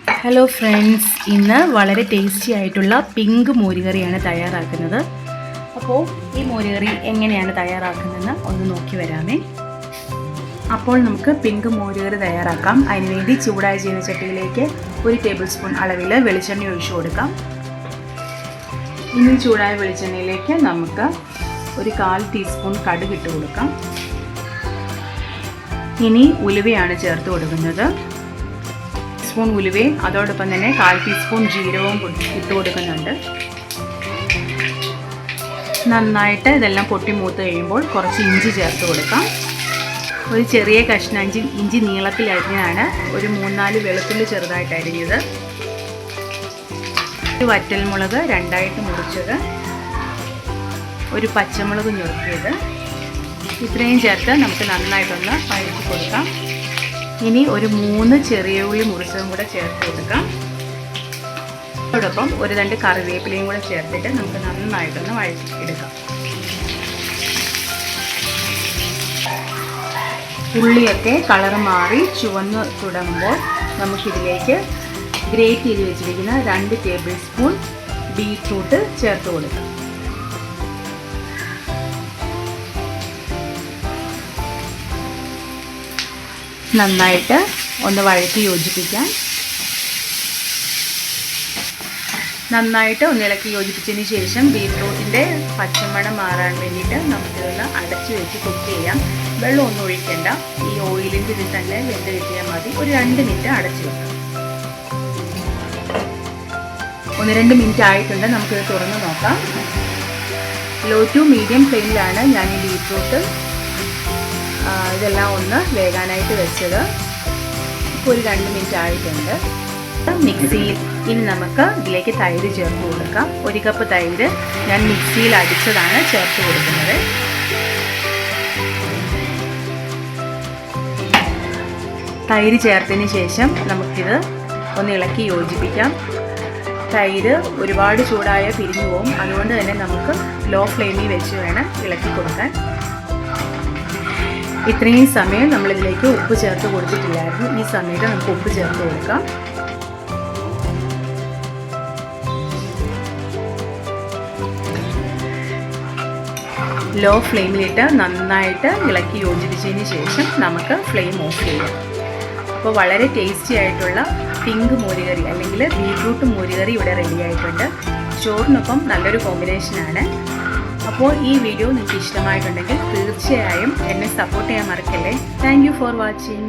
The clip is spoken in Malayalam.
ഹലോ ഫ്രണ്ട്സ്, ഇന്ന് വളരെ ടേസ്റ്റി ആയിട്ടുള്ള പിങ്ക് മോരുകറിയാണ് തയ്യാറാക്കുന്നത്. അപ്പോൾ ഈ മോരുകറി എങ്ങനെയാണ് തയ്യാറാക്കുന്നതെന്ന് ഒന്ന് നോക്കി വരാമേ. അപ്പോൾ നമുക്ക് പിങ്ക് മോരുകറി തയ്യാറാക്കാം. അതിനുവേണ്ടി ചൂടായ ചീനച്ചട്ടിയിലേക്ക് 1 ടേബിൾ സ്പൂൺ അളവിൽ വെളിച്ചെണ്ണ ഒഴിച്ചു കൊടുക്കാം. ഇനി ചൂടായ വെളിച്ചെണ്ണയിലേക്ക് നമുക്ക് 1/4 ടീസ്പൂൺ കടുക് ഇട്ട് കൊടുക്കാം. ഇനി ഉലുവയാണ് ചേർത്ത് കൊടുക്കുന്നത്. സ്പൂൺ ഉലുവയും അതോടൊപ്പം തന്നെ 1/4 ടീസ്പൂൺ ജീരകവും ഇട്ട് കൊടുക്കുന്നുണ്ട്. നന്നായിട്ട് ഇതെല്ലാം പൊട്ടി മൂത്ത് കഴിയുമ്പോൾ കുറച്ച് ഇഞ്ചി ചേർത്ത് കൊടുക്കാം. ഒരു ചെറിയ കഷ്ണം ഇഞ്ചി നീളത്തിൽ അരിഞ്ഞതാണ്. ഒരു 3-4 വെളുത്തുള്ളി ചെറുതായിട്ട് അരിഞ്ഞത്, ഒരു വറ്റൽമുളക് 2ആയിട്ട് മുറിച്ചത്, ഒരു പച്ചമുളക് ഞുറുക്കിയത്, ഇത്രയും ചേർത്ത് നമുക്ക് നന്നായിട്ടൊന്ന് വഴറ്റി കൊടുക്കാം. ഇനി ഒരു 3 ചെറിയ ഉള്ളി മുറിച്ചതും കൂടെ ചേർത്ത് കൊടുക്കാം. അതോടൊപ്പം ഒരു 2 കറിവേപ്പിലയും കൂടെ ചേർത്തിട്ട് നമുക്ക് നന്നായിട്ടൊന്ന് വഴറ്റിയെടുക്കാം. ഉള്ളിയൊക്കെ കളർ മാറി ചുവന്ന് തുടങ്ങുമ്പോൾ നമുക്കിതിലേക്ക് ഗ്രേറ്റ് ചെയ്ത് വെച്ചിരിക്കുന്ന 2 ടേബിൾ സ്പൂൺ ബീറ്റ്റൂട്ട് ചേർത്ത് കൊടുക്കാം. നന്നായിട്ട് ഒന്ന് വഴറ്റി യോജിപ്പിക്കാം. നന്നായിട്ട് ഒന്ന് ഇളക്കി യോജിപ്പിച്ചതിന് ശേഷം ബീറ്റ്റൂട്ടിൻ്റെ പച്ചമണം മാറാൻ വേണ്ടിയിട്ട് നമുക്കിതൊന്ന് അടച്ചു വെച്ച് കുക്ക് ചെയ്യാം. വെള്ളമൊന്നും ഒഴിക്കേണ്ട, ഈ ഓയിലിൻ്റെ ഇതിൽ തന്നെ വെന്ത് കിട്ടിയാൽ മതി. ഒരു 2 മിനിറ്റ് അടച്ചു വെക്കാം. 1-2 മിനിറ്റ് ആയിട്ടുണ്ട്. നമുക്കിത് തുറന്ന് നോക്കാം. ലോ ടു മീഡിയം ഫ്ലെയിമിലാണ് ഞാൻ ഈ ബീറ്റ്റൂട്ട് ഇതെല്ലാം ഒന്ന് വേകാനായിട്ട് വെച്ചത്. ഇപ്പോൾ ഒരു 2 മിനിറ്റ് ആയിട്ടുണ്ട്. മിക്സിയിൽ ഇനി നമുക്ക് ഇതിലേക്ക് തൈര് ചേർത്ത് കൊടുക്കാം. 1 കപ്പ് തൈര് ഞാൻ മിക്സിയിൽ അടിച്ചതാണ് ചേർത്ത് കൊടുക്കുന്നത്. തൈര് ചേർത്തതിന് ശേഷം നമുക്കിത് ഒന്ന് ഇളക്കി യോജിപ്പിക്കാം. തൈര് ഒരുപാട് ചൂടായ പിരിഞ്ഞു പോകും. അതുകൊണ്ട് തന്നെ നമുക്ക് ലോ ഫ്ലെയിമിൽ വെച്ച് വേണം ഇളക്കി കൊടുക്കാൻ. ഇത്രയും സമയം നമ്മളിതിലേക്ക് ഉപ്പ് ചേർത്ത് കൊടുത്തിട്ടില്ലായിരുന്നു. ഈ സമയത്ത് നമുക്ക് ഉപ്പ് ചേർത്ത് കൊടുക്കാം. ലോ ഫ്ലെയിമിലിട്ട് നന്നായിട്ട് ഇളക്കി യോജിപ്പിച്ചതിന് ശേഷം നമുക്ക് ഫ്ലെയിം ഓഫ് ചെയ്യാം. അപ്പോൾ വളരെ ടേസ്റ്റി ആയിട്ടുള്ള പിങ്ക് മോരുകറി അല്ലെങ്കിൽ ബീറ്റ്റൂട്ട് മോരുകറി ഇവിടെ റെഡി ആയിട്ടുണ്ട്. ചോറിനൊപ്പം നല്ലൊരു കോമ്പിനേഷനാണ്. അപ്പോൾ ഈ വീഡിയോ നിങ്ങൾക്ക് ഇഷ്ടമായിട്ടുണ്ടെങ്കിൽ തീർച്ചയായും എന്നെ സപ്പോർട്ട് ചെയ്യാൻ മറക്കല്ലേ. Thank you for watching.